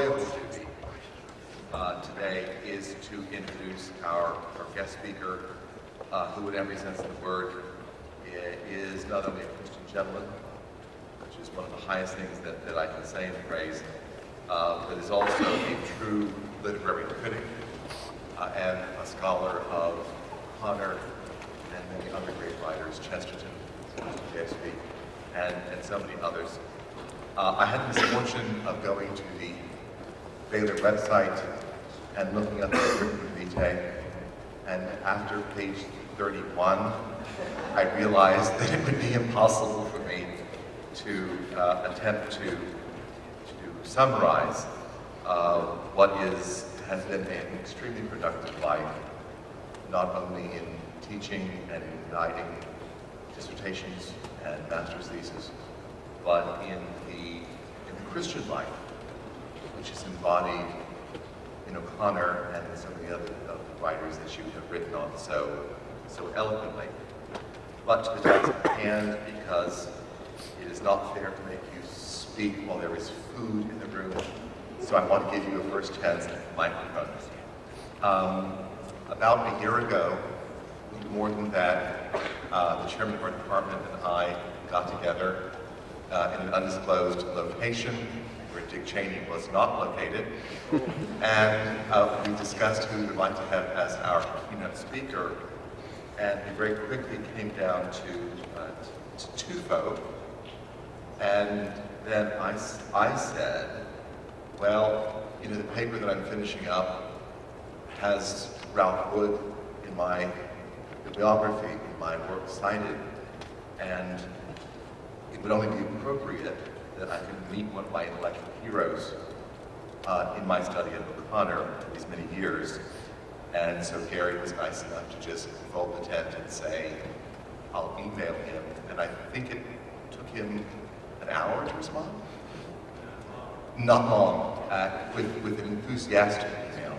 enjoyable duty today is to introduce our guest speaker, who in every sense of the word is not only a Christian gentleman, which is one of the highest things that I can say in praise, but is also a true literary critic and a scholar of O'Connor and many other great writers, Chesterton, Dostoevsky, and so many others. I had the misfortune of going to the Baylor website and looking at the curriculum vitae, and after page 31, I realized that it would be impossible for me to attempt to summarize what has been an extremely productive life, not only in teaching and in guiding dissertations and master's theses, but in the Christian life, which is embodied in O'Connor and in some of the other writers that you have written on so eloquently. But to the task at hand, because it is not fair to make you speak while there is food in the room, so I want to give you a first chance at the microphone. About a year ago, a little more than that, the chairman of our department and I got together in an undisclosed location where Dick Cheney was not located, and we discussed who we would like to have as our keynote speaker, and we very quickly came down to twofold. And then I said, well, the paper that I'm finishing up has Ralph Wood in my bibliography, in my work cited, and it would only be appropriate that I could meet one of my intellectual heroes in my study of O'Connor for these many years. And so Gary was nice enough to just fold the tent and say, I'll email him. And I think it took him an hour to respond? Not long, with an enthusiastic email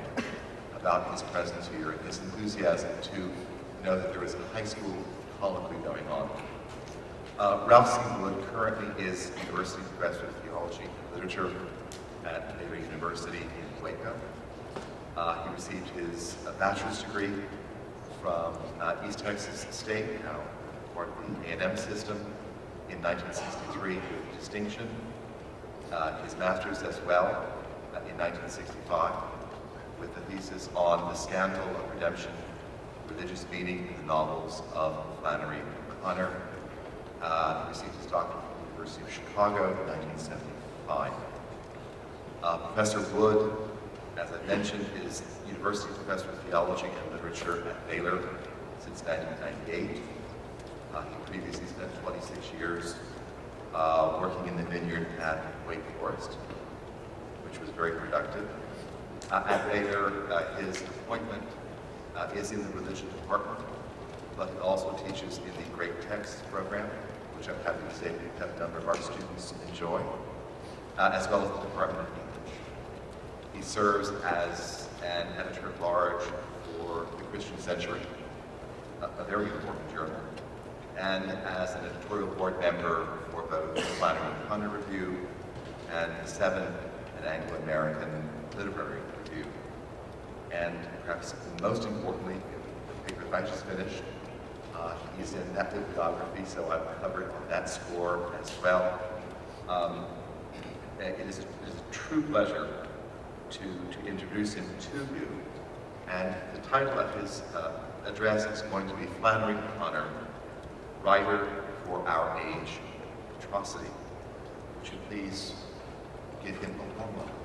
about his presence here and his enthusiasm to know that there was a high school colloquium going on. Ralph C. Wood currently is University Professor of Theology and Literature at Baylor University in Waco. He received his bachelor's degree from East Texas State, now part of the A&M system, in 1963 with distinction. His master's as well in 1965 with a thesis on the scandal of redemption, religious meaning in the novels of Flannery and O'Connor. He received his doctorate from the University of Chicago in 1975. Professor Wood, as I mentioned, is University Professor of Theology and Literature at Baylor since 1998. He previously spent 26 years working in the vineyard at Wake Forest, which was very productive. At Baylor, his appointment is in the religion department, but he also teaches in the Great Texts program, which I'm happy to say we have a number of our students enjoy, as well as the Department of English. He serves as an editor-at-large for the Christian Century, a very important journal, and as an editorial board member for both the Flannery and O'Connor Review and the Seven, an Anglo-American literary review. And perhaps most importantly, the paper that I just finished, he's in that bibliography, so I've covered on that score as well. It is a true pleasure to introduce him to you. And the title of his address is going to be Flannery O'Connor, Writer for Our Age, Atrocity. Would you please give him a warm welcome?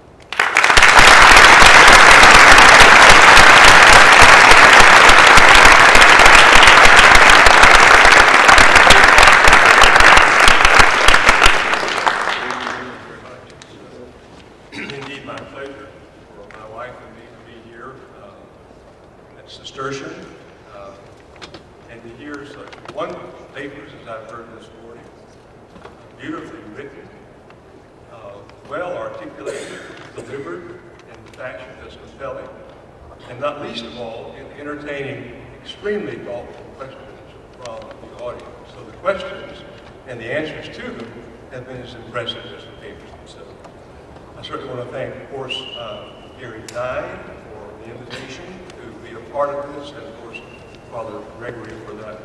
Indeed, my pleasure for my wife and me to be here at Cistercian and to hear such wonderful papers as I've heard this morning, beautifully written, well articulated, delivered in a fashion that's compelling, and not least of all, in entertaining extremely thoughtful questions from the audience. So the questions and the answers to them have been as impressive as the papers themselves. I certainly want to thank, of course, Gary Nye for the invitation to be a part of this, and of course, Father Gregory for that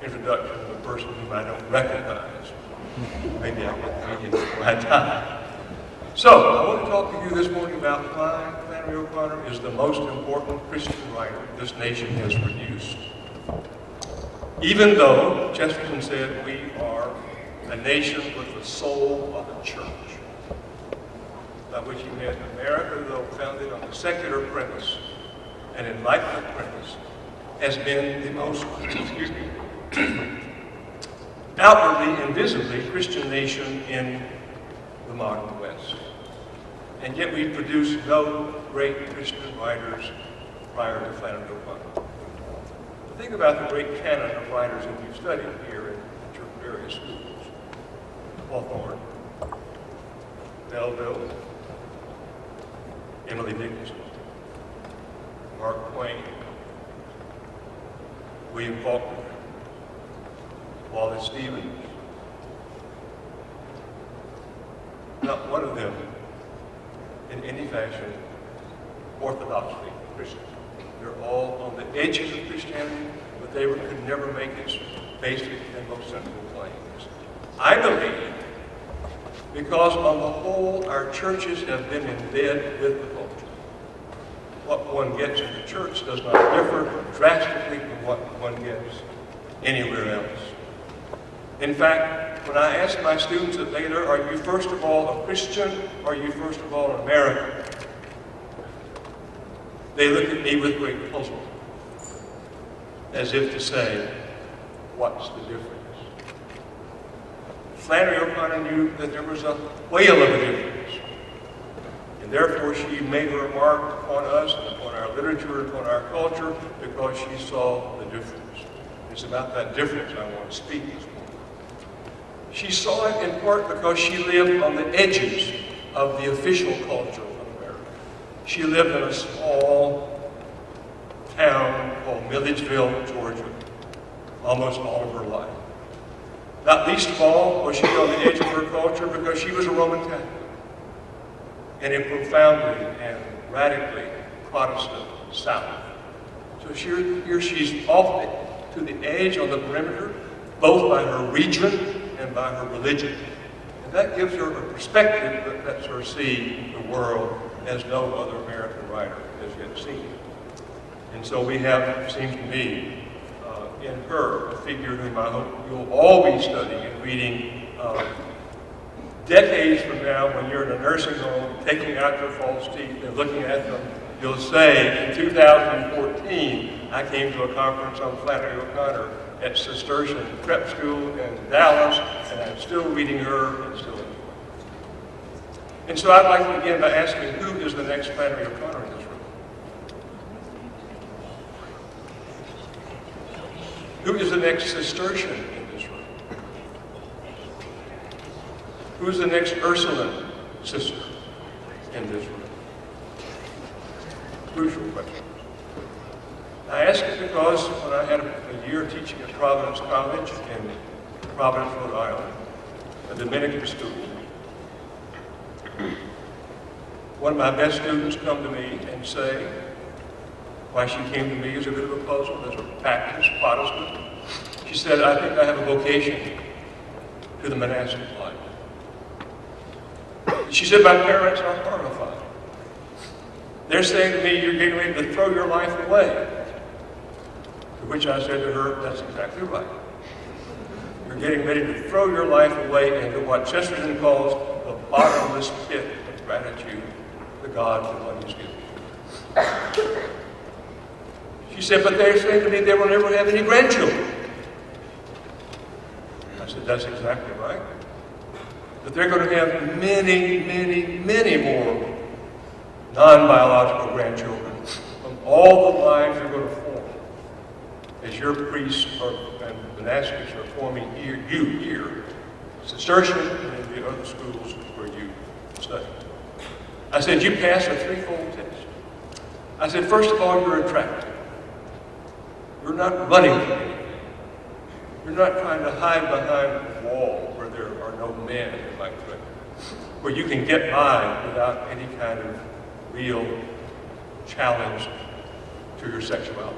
introduction of a person whom I don't recognize. Maybe I'll get the meeting at the right time. So, I want to talk to you this morning about why Flannery O'Connor is the most important Christian writer this nation has produced. Even though Chesterton said we are a nation with the soul of the church, by which he meant America, though founded on a secular premise, an enlightenment premise, has been the most, outwardly and visibly Christian nation in the modern West. And yet we produced no great Christian writers prior to Flannery O'Connor. Think about the great canon of writers that we've studied here in your various schools. Hawthorne, Melville, Emily Dickinson, Mark Twain, William Faulkner, Wallace Stevens. Not one of them, in any fashion, orthodoxly Christian. They're all on the edges of Christianity, but they could never make its basic and most central claims. I believe, because on the whole, our churches have been in bed with the culture. What one gets in the church does not differ drastically from what one gets anywhere else. In fact, when I ask my students at Baylor, are you first of all a Christian, or are you first of all an American? They look at me with great puzzle, as if to say, what's the difference? Flannery O'Connor knew that there was a whale of a difference. And therefore she made her mark upon us, and upon our literature, and upon our culture, because she saw the difference. It's about that difference I want to speak this morning. She saw it in part because she lived on the edges of the official culture of America. She lived in a small town called Milledgeville, Georgia, almost all of her life. Not least of all was she on the edge of her culture because she was a Roman Catholic in a profoundly and radically Protestant South. So here she's off to the edge on the perimeter, both by her region and by her religion. And that gives her a perspective that lets her see the world as no other American writer has yet seen. And so we have, it seems to me, in her a figure whom I hope you'll all be studying and reading decades from now when you're in a nursing home taking out your false teeth and looking at them. You'll say, in 2014, I came to a conference on Flannery O'Connor at Cistercian Prep School in Dallas, and I'm still reading her and still enjoying her. And so I'd like to begin by asking, who is the next Flannery O'Connor in this room? Who is the next Cistercian in this room? Who is the next Ursuline sister in this room? Crucial question. I ask it because when I had a year teaching at Providence College in Providence, Rhode Island, a Dominican school, one of my best students come to me and say, why she came to me is a bit of a puzzle as a Baptist Protestant. She said, I think I have a vocation to the monastic life. She said, my parents are horrified. They're saying to me, you're getting ready to throw your life away. To which I said to her, that's exactly right. You're getting ready to throw your life away into what Chesterton calls the bottomless pit of gratitude to God for what He's given you. She said, but they're saying to me they will never have any grandchildren. I said, that's exactly right. But they're going to have many, many, many more non-biological grandchildren from all the lives you're going to form as your priests and monastics are forming you here, Cistercian and in the other schools where you study. I said, you pass a threefold test. I said, first of all, you're attractive. You're not running from anything. You're not trying to hide behind a wall where there are no men in my clinic. where you can get by without any kind of real challenge to your sexuality.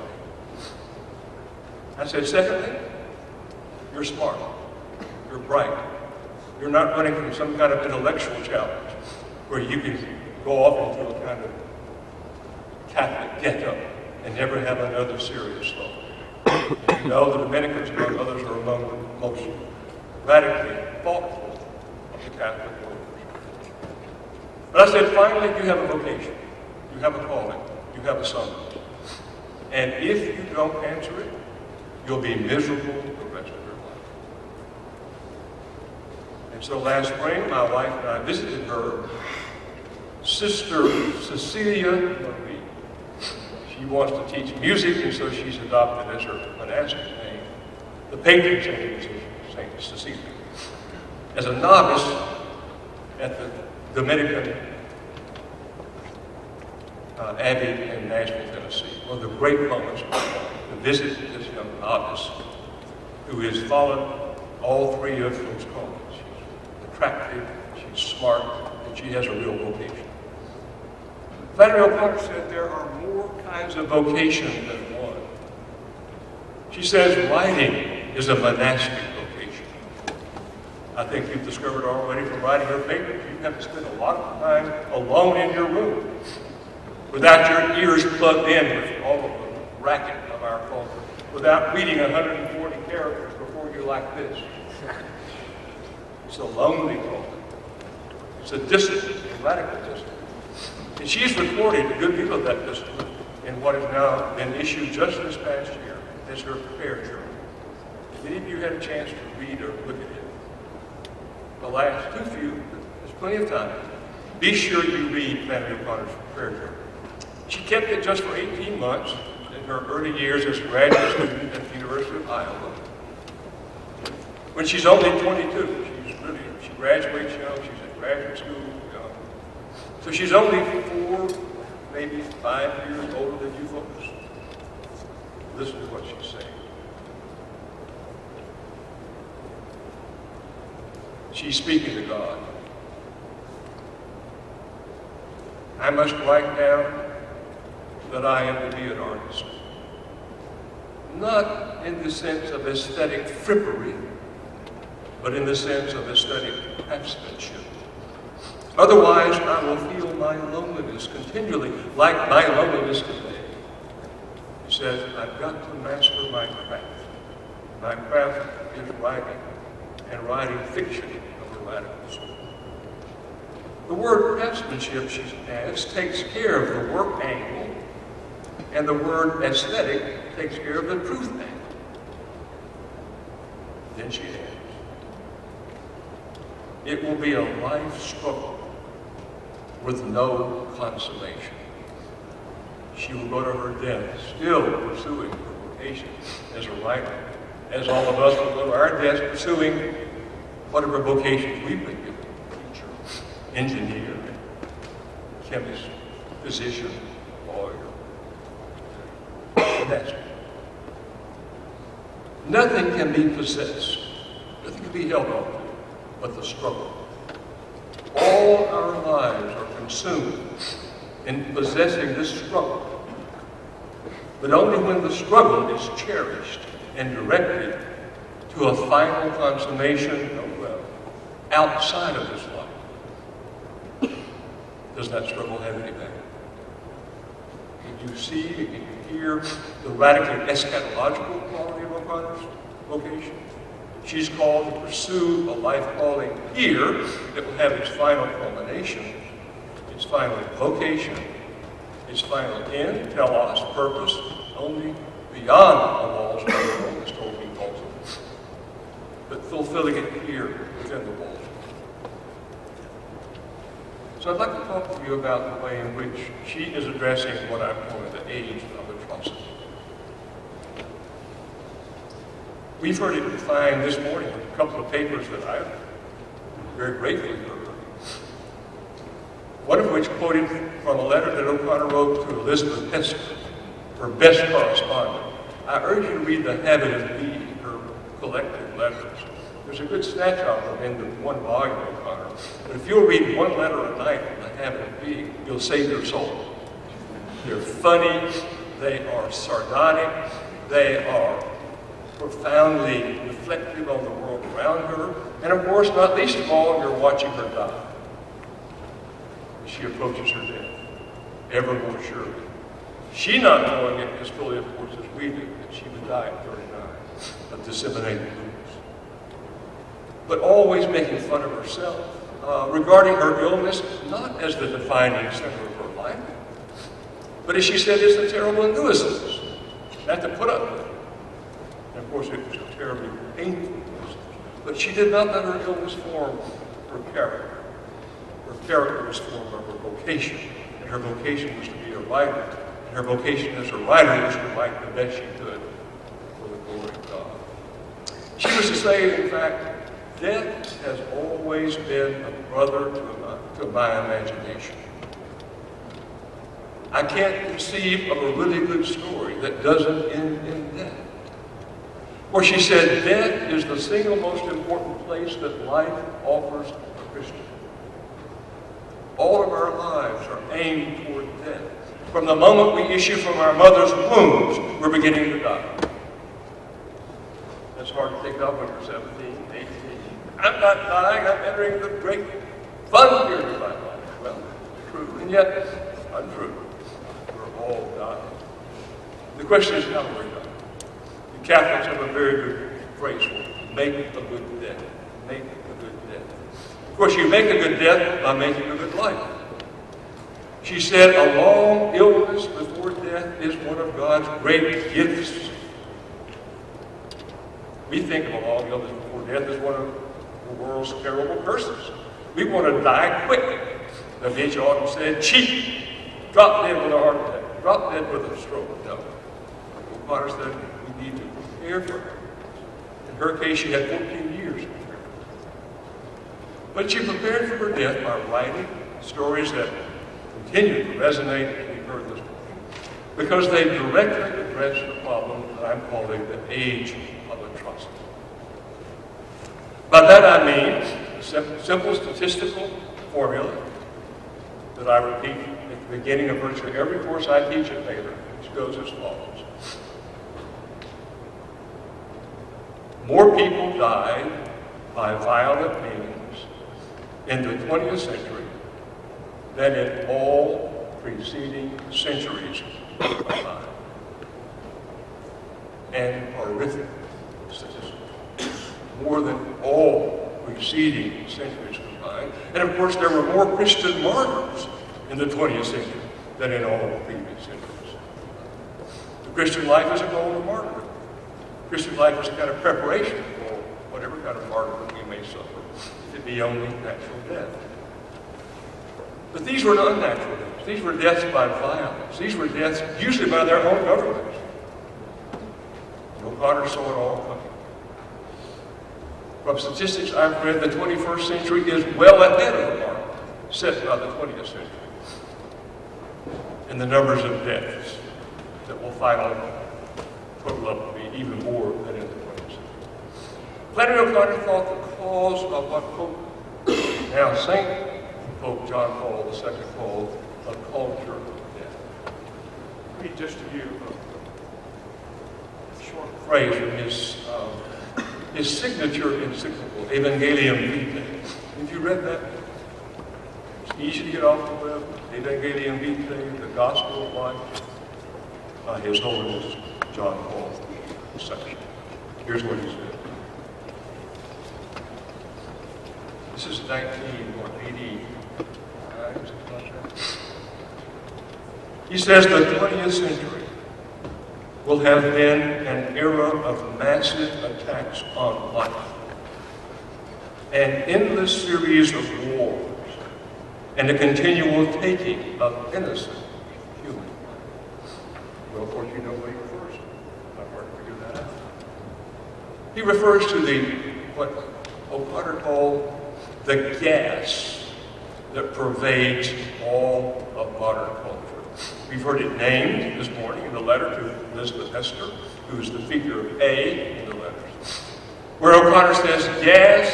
I said, secondly, you're smart, you're bright. You're not running from some kind of intellectual challenge where you can go off into a kind of Catholic get-up and never have another serious thought. You know, the Dominicans, among others, are among the most radically thoughtful of the Catholic orders. But I said, finally, you have a vocation, you have a calling, you have a summons. And if you don't answer it, you'll be miserable the rest of your life. And so last spring, my wife and I visited her sister, Cecilia Marie. She wants to teach music, and so she's adopted as her monastic name the patron saint of Saint Cecilia. As a novice at the Dominican Abbey in Nashville, Tennessee, one of the great moments of my life, to visit this young novice who has followed all three of those callings. She's attractive, she's smart, and she has a real vocation. Flannery O'Connor said there are more kinds of vocation than one. She says writing is a monastic vocation. I think you've discovered already from writing her papers, you have to spend a lot of time alone in your room without your ears plugged in with all of the racket of our culture, without reading 140 characters before you're like this. It's a lonely culture. It's a discipline, a radical discipline. And she's recorded a good deal of that discipline in what has now been issued just this past year as her prayer journal. If any of you had a chance to read or look at it, the last too few, there's plenty of time, be sure you read Flannery O'Connor's prayer journal. She kept it just for 18 months in her early years as a graduate student at the University of Iowa. When she's only 22, she graduates young, she's in graduate school young. So she's only 4, maybe 5 years older than you folks. Listen to what she's saying. She's speaking to God. I must write down that I am to be an artist. Not in the sense of aesthetic frippery, but in the sense of aesthetic craftsmanship. Otherwise, I will feel my loneliness continually, like my loneliness today. He says, I've got to master my craft. My craft is writing, and writing fiction of a radical sort. The word craftsmanship, she adds, takes care of the work angle, and the word aesthetic takes care of the truth angle. Then she adds, it will be a life struggle with no consolation. She will go to her death still pursuing her vocation as a writer, as all of us will go to our death pursuing whatever vocations we've been given: teacher, engineer, chemist, physician, lawyer. And that's it. Nothing can be possessed, nothing can be held on to but the struggle. All our lives are consumed in possessing this struggle. But only when the struggle is cherished and directed to a final consummation, outside of this life, does that struggle have any value. Can you see, can you hear the radically eschatological quality of O'Connor's vocation? She's called to pursue a life calling here that will have its final culmination, its final vocation, its final end, telos, purpose, only beyond the walls of the world, as Tolkien calls it, but fulfilling it here within the walls. So I'd like to talk to you about the way in which she is addressing what I'm calling the age of atrocity. We've heard it defined this morning in a couple of papers that I've very gratefully heard. One of which quoted from a letter that O'Connor wrote to Elizabeth Hester, her best correspondent. I urge you to read The Habit of Being, her collected letters. There's a good snatch of them in the one volume, O'Connor. But if you'll read one letter a night from the habit of being, you'll save your soul. They're funny, they are sardonic, they are profoundly reflective on the world around her, and of course, not least of all, you're watching her die. As she approaches her death, ever more surely. She not knowing it as fully, of course, as we do, that she would die at 39 of disseminated lupus. But always making fun of herself, regarding her illness not as the defining center of her life, but as she said, it's a terrible nuisance. Not to put up with it. And of course, it was a terribly painful nuisance. But she did not let her illness form her character. Her character was formed by her vocation, and her vocation was to be a writer. And her vocation as a writer was to write the best she could for the glory of God. She was to say, in fact, death has always been a brother to my imagination. I can't conceive of a really good story that doesn't end in death. Or she said, death is the single most important place that life offers a Christian. All of our lives are aimed toward death. From the moment we issue from our mother's wombs, we're beginning to die. That's hard to take up when you're 17, 18. I'm not dying, I'm entering the great fun period of my life. Well, true, and yet untrue. We're all dying. The question is how we're dying. The Catholics have a very good phrase for it. Make a good death. Make a good death. Of course, you make a good death by making a good life. She said, a long illness before death is one of God's great gifts. We think of a long illness before death as one of the world's terrible curses. We want to die quickly. The bitch often said, cheap, drop dead with a heart attack, drop dead with a stroke. No. O'Connor said, we need to prepare for her. In her case, she had 14 years to prepare. But she prepared for her death by writing stories that continue to resonate, as we've heard this morning, because they directly address the problem that I'm calling the age of atrocity. By that I mean a simple statistical formula that I repeat at the beginning of virtually every course I teach at Baylor, which goes as follows. More people died by violent means in the 20th century than in all preceding centuries combined. And horrific statistics. More than all preceding centuries combined. And of course, there were more Christian martyrs in the 20th century than in all previous centuries. The Christian life is a goal of martyrdom. Christian life is a kind of preparation for whatever kind of martyrdom we may suffer, if it be only natural death. But these were not unnatural deaths. These were deaths by violence. These were deaths usually by their own governments. O'Connor saw it all coming. From statistics I've read, the 21st century is well ahead of the mark set by the 20th century in the numbers of deaths that will finally total up to be even more than in the 20th century. Flannery O'Connor thought the cause of what Pope, now Saint Pope John Paul II called a culture of death. Read just to you a short phrase from his signature encyclical, Evangelium Vitae. Have you read that? It's easy to get off the web. Evangelium Vitae, the Gospel of Life, by His Holiness John Paul II. Here's what he said. This is 1980. He says the 20th century will have been an era of massive attacks on life, an endless series of wars, and a continual taking of innocent human life. Well, of course, you know what he refers to. Not hard to figure that out. He refers to what O'Connor called the gas that pervades all of modern culture. We've heard it named this morning in the letter to Elizabeth Hester, who is the figure of A in the letters. where O'Connor says, gas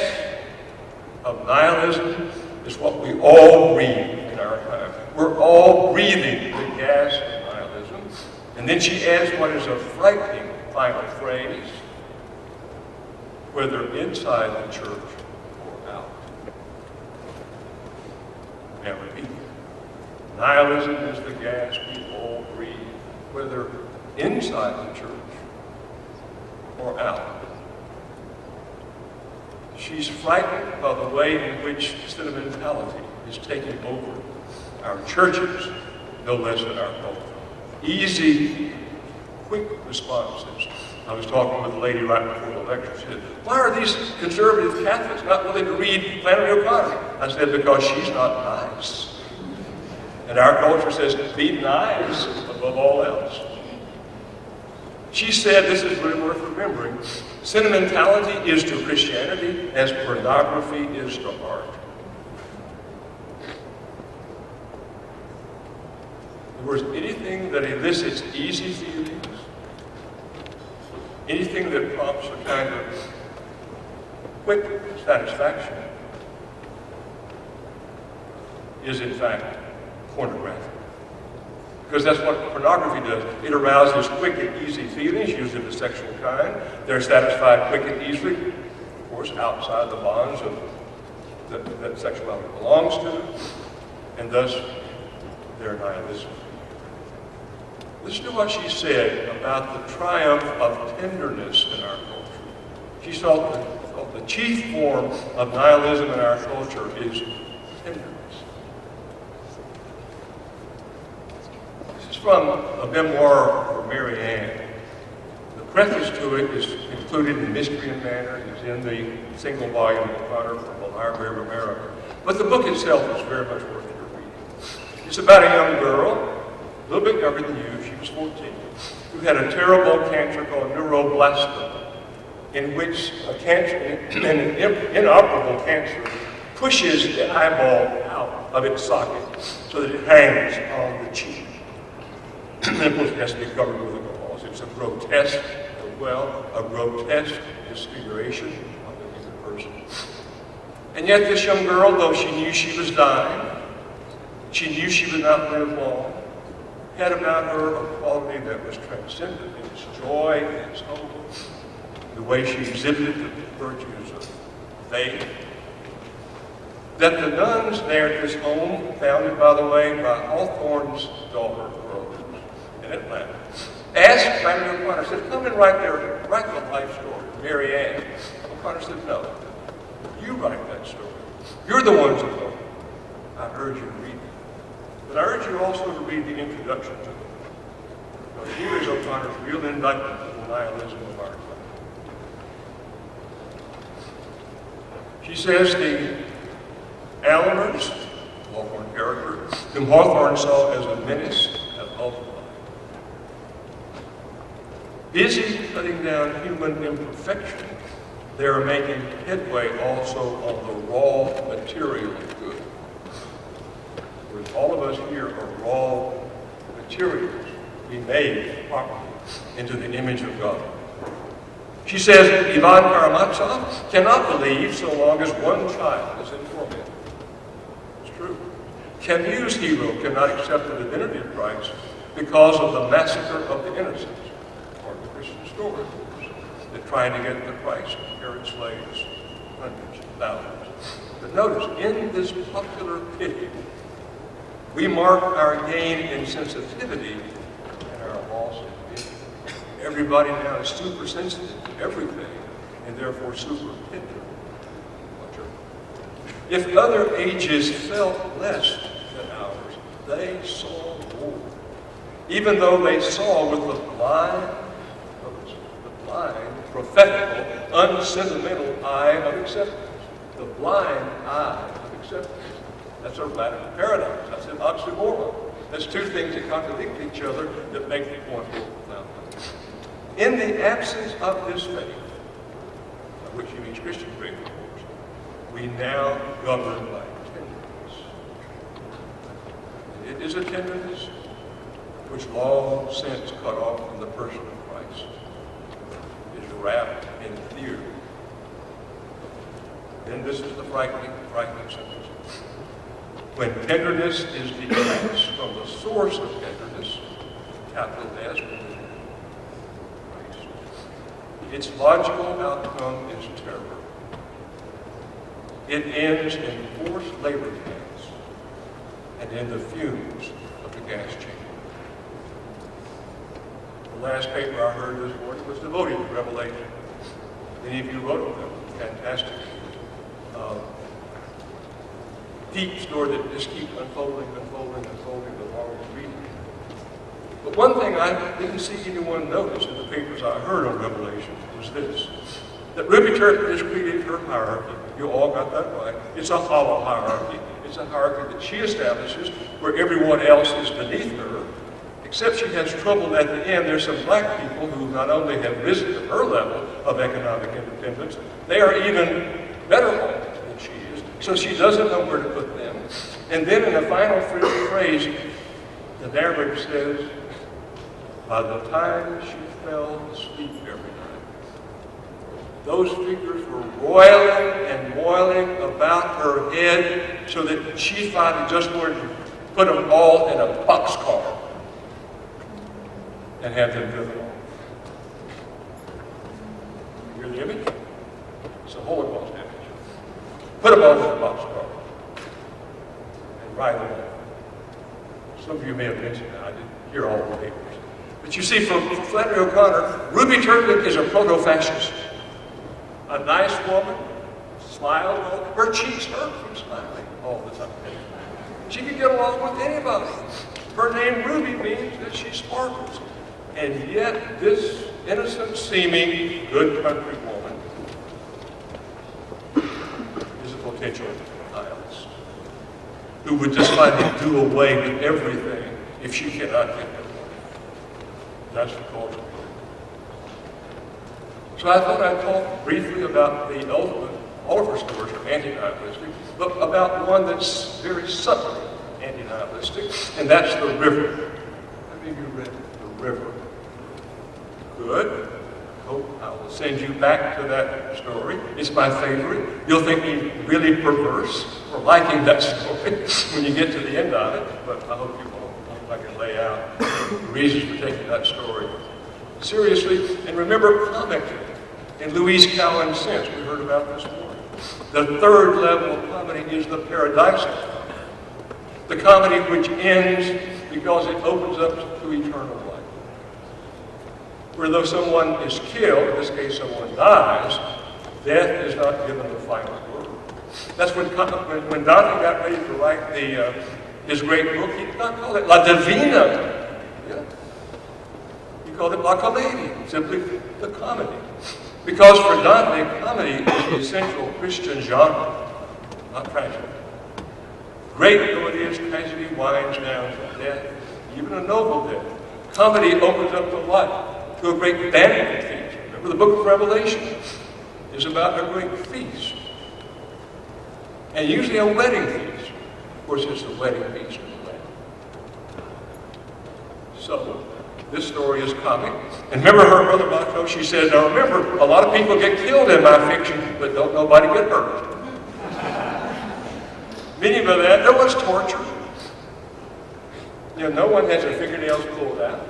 of nihilism is what we all breathe in our time. We're all breathing the gas of nihilism. And then she adds what is a frightening final phrase, whether inside the church or out. Now repeat. Nihilism is the gas we all breathe, whether inside the church or out. She's frightened by the way in which sentimentality is taking over our churches, no less than our culture. Easy, quick responses. I was talking with a lady right before the lecture. She said, why are these conservative Catholics not willing to read Flannery O'Connor? I said, because she's not nice. And our culture says, be nice above all else. She said, this is really worth remembering, sentimentality is to Christianity as pornography is to art. In other words, anything that elicits easy feelings, anything that prompts a kind of quick satisfaction is in fact pornographic. Because that's what pornography does. It arouses quick and easy feelings, usually the sexual kind. They're satisfied quick and easily, of course, outside the bonds of that sexuality belongs to, and thus they're nihilistic. Listen to what she said about the triumph of tenderness in our culture. She thought the chief form of nihilism in our culture is tenderness. This is from a memoir of Mary Ann. The preface to it is included in Mystery and Manner. It's in the single volume of O'Connor from the Library of America. But the book itself is very much worth your reading. It's about a young girl, a little bit younger than you, she was 14, who had a terrible cancer called neuroblastoma, in which an inoperable cancer pushes the eyeball out of its socket so that it hangs on the cheek. And of course it has to be covered with a gauze. It's a grotesque disfiguration of the human person. And yet this young girl, though she knew she was dying, she knew she would not live long, had about her a quality that was transcendent in its joy and its hope, the way she exhibited the virtues of faith, that the nuns there at this home, founded, by the way, by Hawthorne's daughter, Rose, in Atlanta, asked Flannery O'Connor, said, come and write the life story, Mary Ann. O'Connor said, no, you write that story. You're the ones who know. I urge you to read it. But I urge you also to read the introduction to it. Because here is O'Connor's real indictment of the nihilism of our time. She says the Almers, Hawthorne character, whom Hawthorne saw as a menace, have multiplied. Busy cutting down human imperfection, they are making headway also on the raw material of good. Whereas all of us here are raw materials we made properly into the image of God. She says Ivan Karamazov cannot believe so long as one child is in torment. It's true. Camus' hero cannot accept the divinity of Christ because of the massacre of the innocents, or the Christian story, that trying to get to Christ carried slaves, hundreds, thousands. But notice, in this popular pity, we mark our gain in sensitivity and our loss in pity. Everybody now is super sensitive to everything, and therefore super tender. If other ages felt less than ours, they saw more. Even though they saw with the blind, prophetical, unsentimental eye of acceptance. The blind eye of acceptance. That's a radical paradox. That's an oxymoron. That's two things that contradict each other that make the point more profound. In the absence of this faith, by which he means Christian faith, of course, we now govern by tenderness. It is a tenderness which long since cut off from the person of Christ, is wrapped in fear Then this is the frightening sentence. When tenderness is detached from the source of tenderness, capital S, Christ, its logical outcome is terror. It ends in forced labor camps and in the fumes of the gas chamber. The last paper I heard this morning was devoted to Revelation. Many of you wrote them. Fantastic. Deep story that just keeps unfolding the longer you read it. But one thing I didn't see anyone notice in the papers I heard on Revelation was this. That Ruby Turpin has created her hierarchy. You all got that right. It's a hollow hierarchy. It's a hierarchy that she establishes where everyone else is beneath her. Except she has trouble at the end. There's some black people who not only have risen to her level of economic independence, they are even better off than she is. So she doesn't know where to put them. And then in the final phrase, the narrator says, by the time she fell asleep every night, those figures were roiling and boiling about her head so that she finally just wanted to put them all in a boxcar and have them driven off. You hear the image? It's a Holocaust image. Put them all in a boxcar and ride them off. Some of you may have mentioned that. I didn't hear all the papers. But you see, for Flannery O'Connor, Ruby Turpin is a proto-fascist. A nice woman, smiles, her cheeks hurt from smiling all the time. She can get along with anybody. Her name Ruby means that she sparkles. And yet, this innocent-seeming, good country woman is a potential nihilist who would just finally do away with everything if she cannot get her way. That's the culture. So I thought I'd talk briefly about the ultimate. All of her stories are anti-nihilistic, but about one that's very subtly anti-nihilistic, and that's the river. Have you read The River? Good. Hope I will send you back to that story. It's my favorite. You'll think me really perverse for liking that story when you get to the end of it, but I hope you won't. I hope I can lay out the reasons for taking that story seriously. And remember, comedy in Louise Cowan's sense. We heard about this morning. The third level of comedy is the paradisic comedy. The comedy which ends because it opens up to eternal life. Where though someone is killed, in this case someone dies, death is not given the final word. That's when Dante got ready to write his great book, he did not call it La Divina. Yeah. He called it La Commedia, simply the comedy. Because for Dante, comedy is the essential Christian genre, not tragedy. Great though it is, tragedy winds down to death, even a noble death. Comedy opens up to life, to a great banquet feast. Remember the book of Revelation is about a great feast. And usually a wedding feast. Of course, it's the wedding feast of the Lamb. So, this story is comic. And remember her brother Bato, she says, now remember, a lot of people get killed in my fiction, but don't nobody get hurt. Meaning by that, no one's tortured. You know, no one has their fingernails pulled out.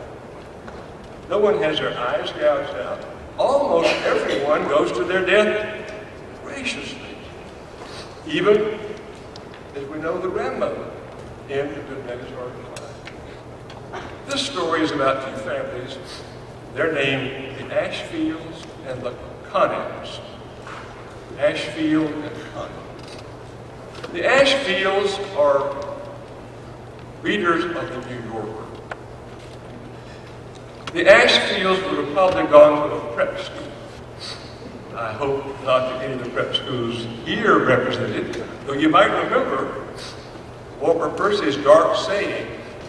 No one has their eyes gouged out. Almost everyone goes to their death graciously. Even, as we know, the grandmother ended the next life. This story is about two families. They're named the Ashfields and the Conants. Ashfield and Conant. The Ashfields are readers of the New Yorker. The Ashfields would have probably gone to a prep school. I hope not to any of the prep schools here represented, though you might remember Walker Percy's dark saying.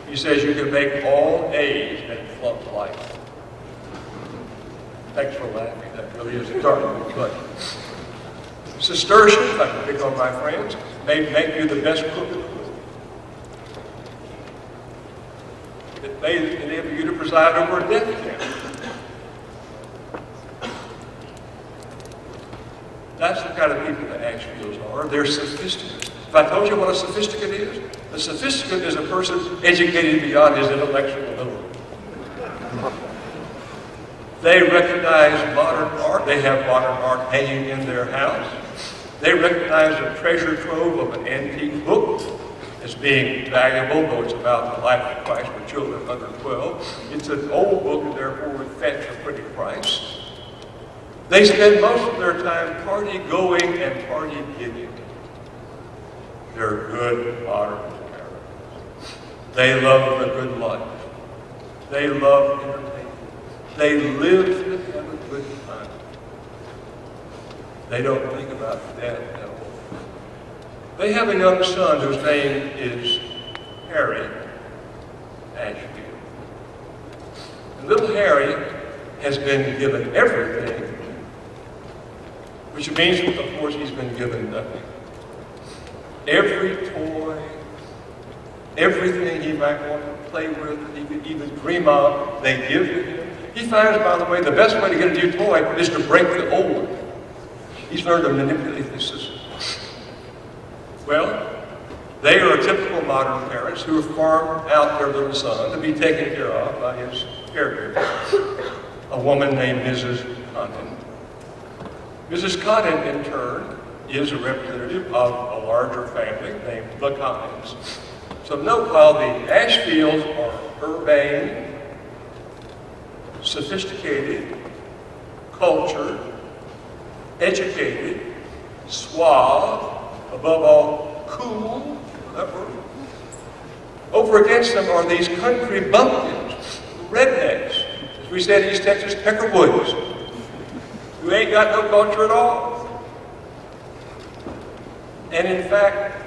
He says you can make all A's and flunk life. Thanks for laughing. That really is a dark one. But Cistercian, if I can pick on my friends, may make you the best cook in the world. It may enable you to preside over a death camp. That's the kind of people the Ashfields are. They're sophisticated. If I told you what a sophisticate is, a sophisticate is a person educated beyond his intellectual ability. They recognize modern art. They have modern art hanging in their house. They recognize a treasure trove of an antique book as being valuable, though it's about the life of Christ for children under 12. It's an old book and therefore would fetch a pretty price. They spend most of their time party going and party giving. They're good modern Americans. They love the good life. They love entertainment. They live to have a good time. They don't think about death at all. They have a young son whose name is Harry Ashfield. And little Harry has been given everything, which means, of course, he's been given nothing. Every toy, everything he might want to play with, he could even dream of, they give to him. He finds, by the way, the best way to get a new toy is to break the old one. He's learned to manipulate the system. Well, they are typical modern parents who have farmed out their little son to be taken care of by his caregiver, a woman named Mrs. Condon. Mrs. Condon, in turn, is a representative of a larger family named the Condons. So note, while the Ashfields are urbane, sophisticated, cultured, educated, suave, above all, cool, over against them are these country bumpkins, rednecks, as we say in East Texas, peckerwoods, who ain't got no culture at all. And in fact,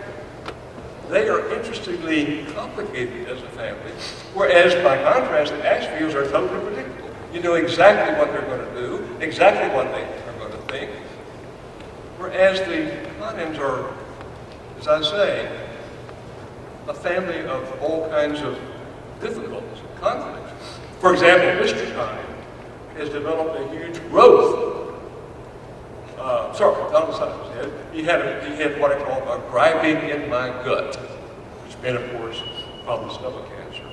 they are interestingly complicated as a family, whereas by contrast, the Ashfields are totally predictable. You know exactly what they're going to do, exactly what they are going to think, whereas the Condons are, as I say, a family of all kinds of difficulties and conflicts. For example, Mr. Condon has developed a huge growth. Not on the side of his head. He had what I call a griping in my gut, which meant, of course, probably stomach cancer.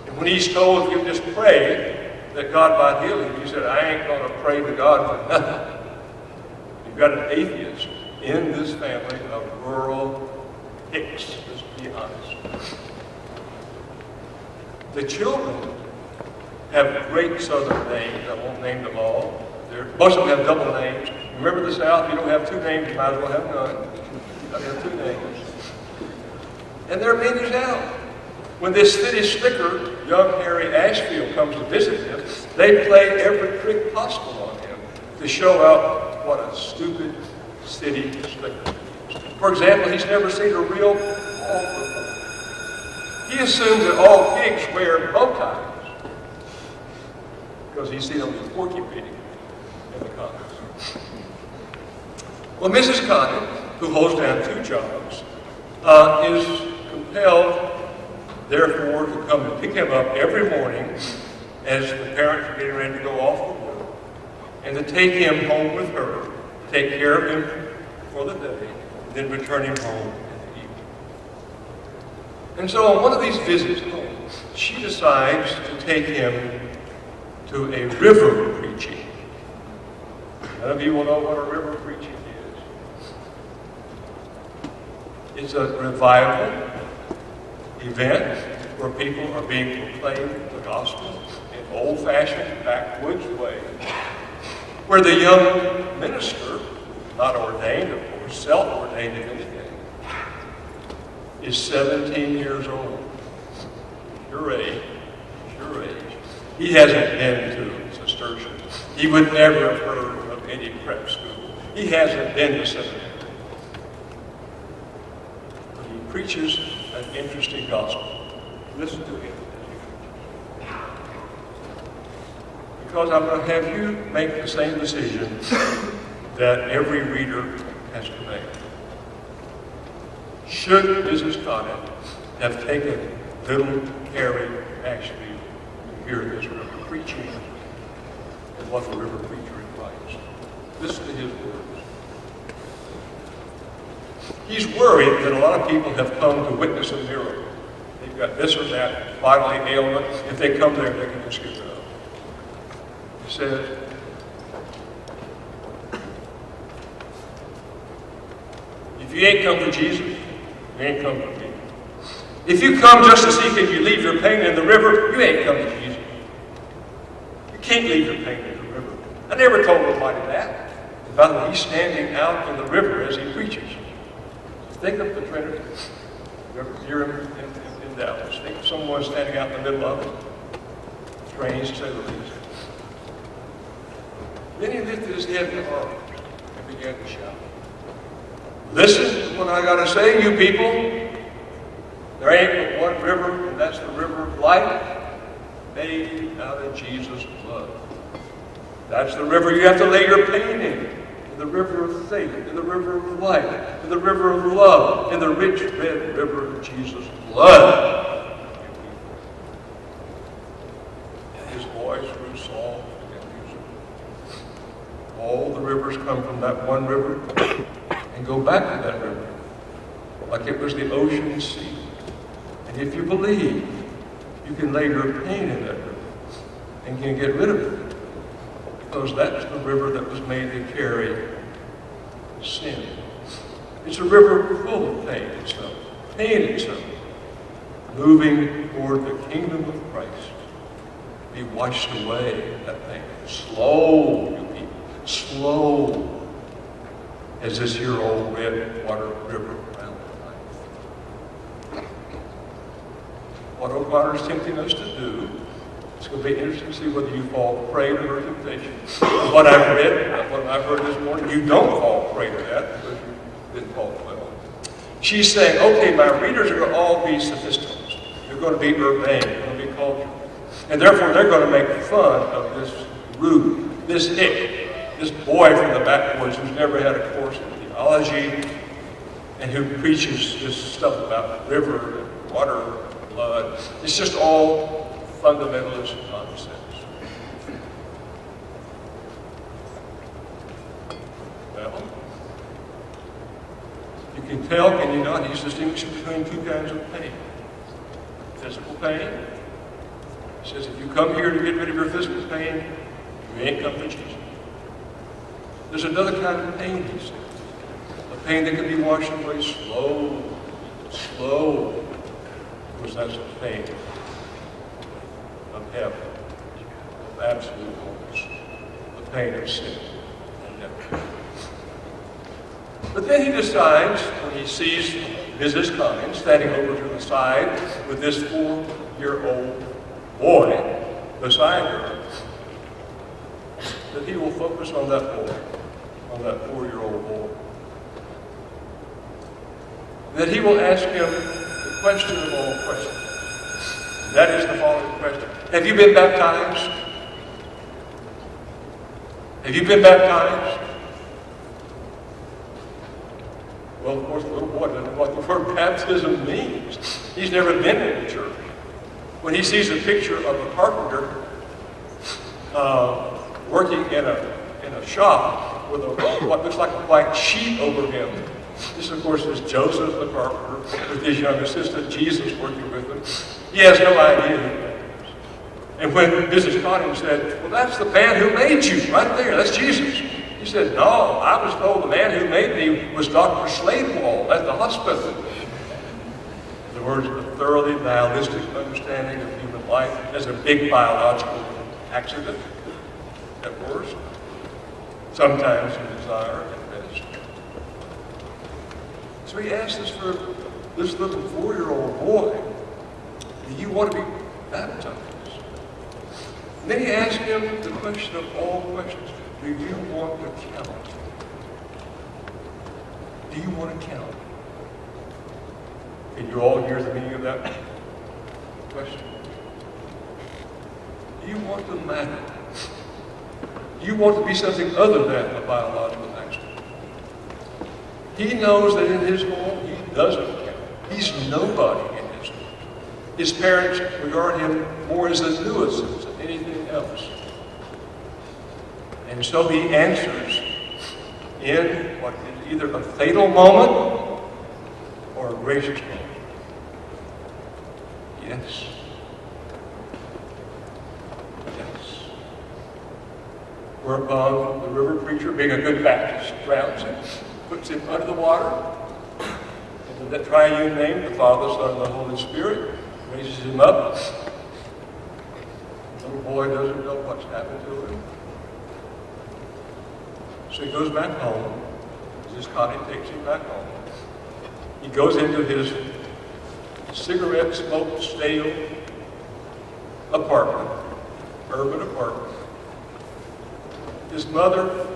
And when he's told if you just pray that God might heal him, he said, I ain't going to pray to God for nothing. You've got an atheist in this family of rural hicks, let's be honest. The children have great southern names. I won't name them all. Most of them have double names. Remember the South, you don't have two names, you might as well have none. I have two names. And they're mean as hell. When this city slicker, young Harry Ashfield, comes to visit him, they play every trick possible on him to show out what a stupid city slicker is. For example, he's never seen a real hog before. He assumes that all pigs wear bow ties because he's seen only porky pig in the Congress. Well, Mrs. Condon, who holds down two jobs, is compelled, therefore, to come and pick him up every morning as the parents are getting ready to go off to work, and to take him home with her, take care of him for the day, and then return him home in the evening. And so on one of these visits home, she decides to take him to a river preaching. None of you will know what a river preaching is. It's a revival event where people are being proclaimed the gospel in old-fashioned backwoods way, where the young minister, not ordained, of course, self-ordained if anything, is 17 years old. Your age. He hasn't been to Cistercian. He would never have heard of any prep school. He hasn't been to seminary. But he preaches an interesting gospel. Listen to him. Because I'm going to have you make the same decision that every reader has to make. Should Mrs. Condon have taken little Harry Ashfield to hear this river preaching and what the river preacher invites? Listen to his words. He's worried that a lot of people have come to witness a miracle. They've got this or that bodily ailment. If they come there, they can just get rid of it. He says, if you ain't come for Jesus, you ain't come for me. If you come just to see can you leave your pain in the river, you ain't come to Jesus. You can't leave your pain in the river. I never told nobody that. By the way, he's standing out in the river as he preaches. Think of the Trinity. You're in Dallas. Think of someone standing out in the middle of it. Strange to say the least. Then he lifted his head in the arms and began to shout. Listen to what I got to say, you people. There ain't but one river, and that's the river of life, made out of Jesus' blood. That's the river you have to lay your pain in the river of faith, in the river of life, in the river of love, in the rich red river of Jesus' blood. And his voice grew soft and musical. All the rivers come from that one river and go back to that river, like it was the ocean sea. And if you believe, you can lay your pain in that river and can get rid of it. Because that's the river that was made to carry sin. It's a river full of pain itself, moving toward the kingdom of Christ. Be washed away that pain. Slow, you people, slow, as this here old red water river around the life. What O'Connor's tempting us to do, it's going to be interesting to see whether you fall prey to her temptation. What I've read, what I've heard this morning, you don't fall prey to that because you didn't fall well. She's saying, okay, my readers are going to all be sophisticates. They're going to be urbane. They're going to be cultural. And therefore, they're going to make fun of this Rube, this hick, this boy from the backwoods who's never had a course in theology and who preaches this stuff about river and water and blood. It's just all fundamentalist nonsense. Well, you can tell, can you not? He's distinguishing between two kinds of pain. Physical pain. He says, if you come here to get rid of your physical pain, you ain't come to Jesus. There's another kind of pain, he says. A pain that can be washed away slow, because that's the pain of heaven, of absolute holiness, the pain of sin and death. But then he decides, when he sees Mrs. Connie standing over to the side with this 4-year-old boy beside her, that he will focus on that boy, on that 4-year-old boy. That he will ask him the question of all questions. That is the following question. Have you been baptized? Have you been baptized? Well, of course, the little boy doesn't know what the word baptism means. He's never been in a church. When he sees a picture of a carpenter working in a shop with what looks like a white sheet over him, this, of course, is Joseph the carpenter with his young assistant, Jesus, working with him. He has no idea who that is. And when Mrs. Connie said, well, that's the man who made you, right there, that's Jesus. He said, no, I was told the man who made me was Dr. Sladewall at the hospital. In other words, a thoroughly nihilistic understanding of human life as a big biological accident, at worst, sometimes a desire at best. So he asked this for this little 4-year-old boy, do you want to be baptized? And then he asked him the question of all questions, do you want to count? Do you want to count? Can you all hear the meaning of that question? Do you want to matter? Do you want to be something other than a biological accident? He knows that in his home, he doesn't count. He's nobody in his home. His parents regard him more as a nuisance than anything else. And so he answers in what is either a fatal moment or a gracious moment? Yes. Yes. Whereupon the river preacher, being a good Baptist, drowns him, puts him under the water, into that triune name, the Father, Son, and the Holy Spirit, raises him up. The little boy doesn't know what's happened to him. So he goes back home. His Connie takes him back home. He goes into his cigarette smoke stale apartment, urban apartment. His mother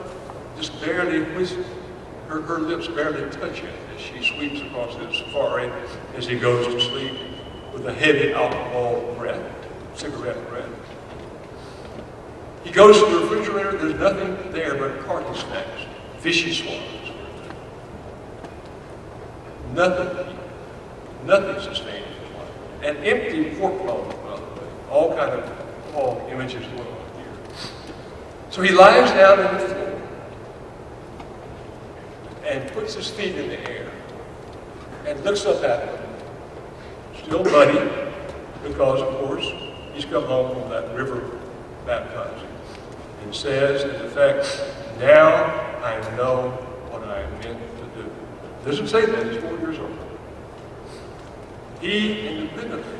just barely whispers, her lips barely touch him as she sweeps across his forehead as he goes to sleep with a heavy alcohol breath, cigarette breath. He goes to the refrigerator, there's nothing there but carton snacks, fishy swans. Nothing sustains his life. An empty pork bone, by the way. All kind of images going on here. So he lies down on the floor and puts his feet in the air and looks up at them. Still muddy, because of course he's come home from that river baptizing. And says, in effect, now I know what I am meant to do. Doesn't say that, he's 4 years old. He independently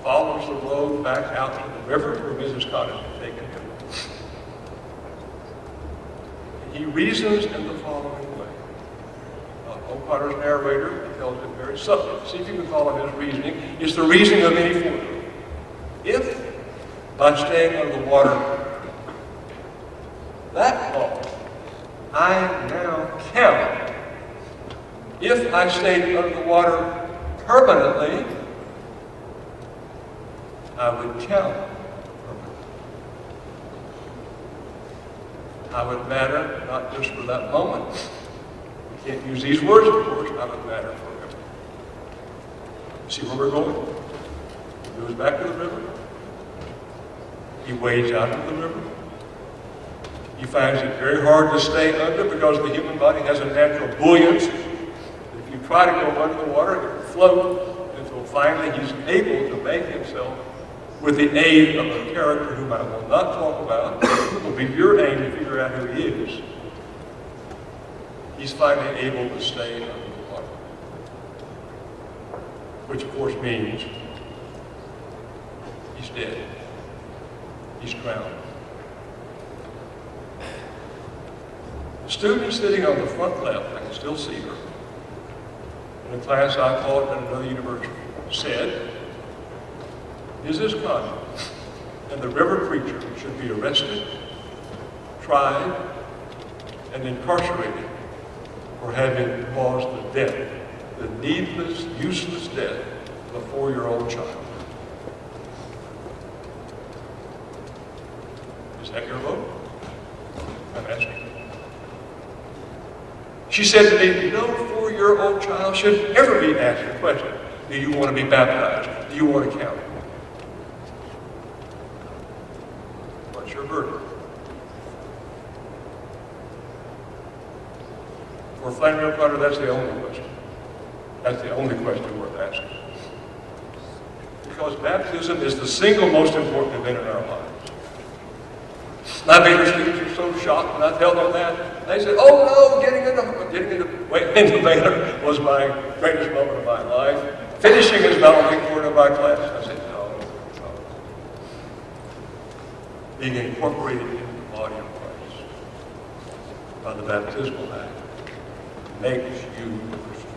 follows the road back out to the river where Mrs. Cottage had taken him. And he reasons in the following way. O'Connor's narrator tells it very subtly. See if you can follow his reasoning. It's the reasoning of any fool. If, by staying under the water that long, I now count. If I stayed under the water permanently, I would count permanently. I would matter not just for that moment. We can't use these words, of course. I would matter forever. See where we're going? He goes back to the river. He wades out into the river. He finds it very hard to stay under because the human body has a natural buoyancy. If you try to go under the water, it will float until finally he's able to make himself, with the aid of a character whom I will not talk about. It will be your aim to figure out who he is. He's finally able to stay under the water. Which of course means he's dead. He's drowned. The student sitting on the front left, I can still see her, in a class I taught at another university, said, Mrs. Conner and the river preacher should be arrested, tried, and incarcerated for having caused the death, the needless, useless death of a 4-year-old child. Is that your vote? I'm asking. She said to me, no 4-year-old child should ever be asked the question, do you want to be baptized? Do you want to count? What's your verdict? For Flannery O'Connor, that's the only question. That's the only question worth asking. Because baptism is the single most important event in our lives. My Baylor students are so shocked when I tell them that. They say, oh no, getting into Baylor was my greatest moment of my life. Finishing as valedictorian of my class. I said, no. Being incorporated into the body of Christ by the baptismal act makes you a Christian.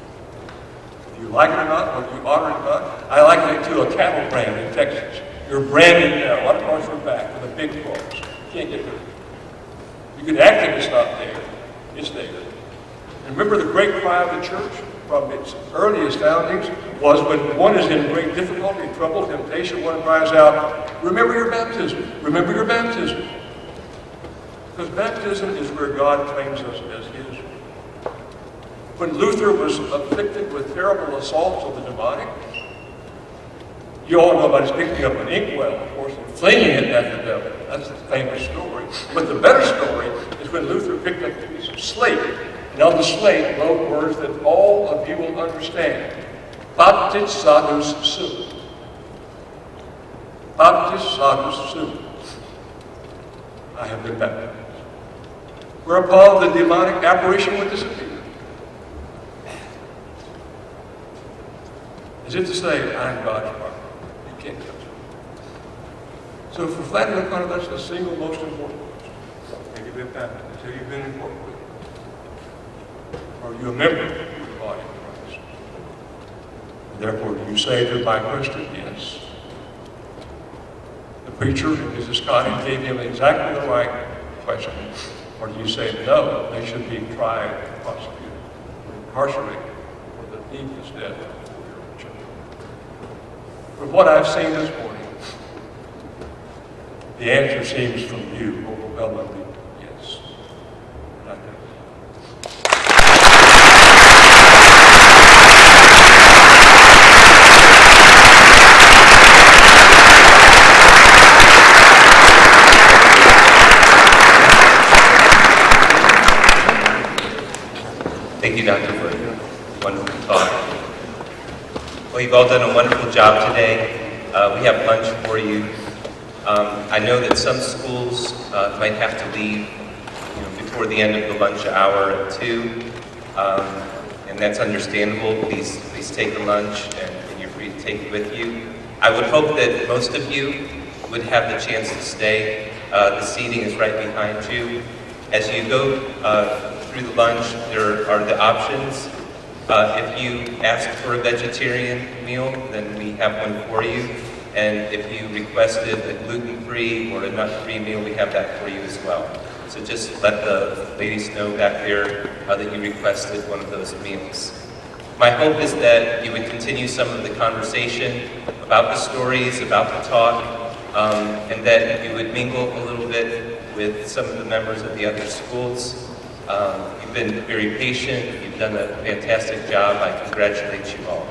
If you like it or not, whether you honor it or not, I liken it to a cattle brand in Texas. You're branded now, right across your back with a big cross. Can't get rid of it. You can act like it's not there. It's there. And remember the great cry of the church from its earliest foundings was when one is in great difficulty, trouble, temptation, one cries out, remember your baptism. Remember your baptism. Because baptism is where God claims us as his. When Luther was afflicted with terrible assaults of the demonic, you all know about his picking up an inkwell, of course, and flinging it at the devil. That's the famous story. But the better story is when Luther picked up a piece of slate, and on the slate wrote words that all of you will understand. Baptizados sum. Baptizados sum. I have been baptized. Whereupon the demonic apparition would disappear. As if to say, I'm God's partner. You can't touch me. So for Flannery O'Connor, that's the single most important question. Have you been baptized? Until you've been incorporated. Are you a member of the body of Christ? And therefore, do you say to my question, yes? The preacher, Mrs. Scotty, gave him exactly the right question. Or do you say, no, they should be tried, prosecuted, or incarcerated for the needless death of your children? From what I've seen this morning, the answer seems from you overwhelmingly yes. And I think. Thank you, Dr. Wood. Wonderful talk. Well, you've all done a wonderful job today. We have lunch for you. I know that some schools might have to leave before the end of the lunch hour at 2, and that's understandable. Please take the lunch, and you're free to take it with you. I would hope that most of you would have the chance to stay. The seating is right behind you. As you go through the lunch, there are the options. If you ask for a vegetarian meal, then we have one for you. And if you requested a gluten-free or a nut-free meal, we have that for you as well. So just let the ladies know back there that you requested one of those meals. My hope is that you would continue some of the conversation about the stories, about the talk, and that you would mingle a little bit with some of the members of the other schools. You've been very patient. You've done a fantastic job. I congratulate you all.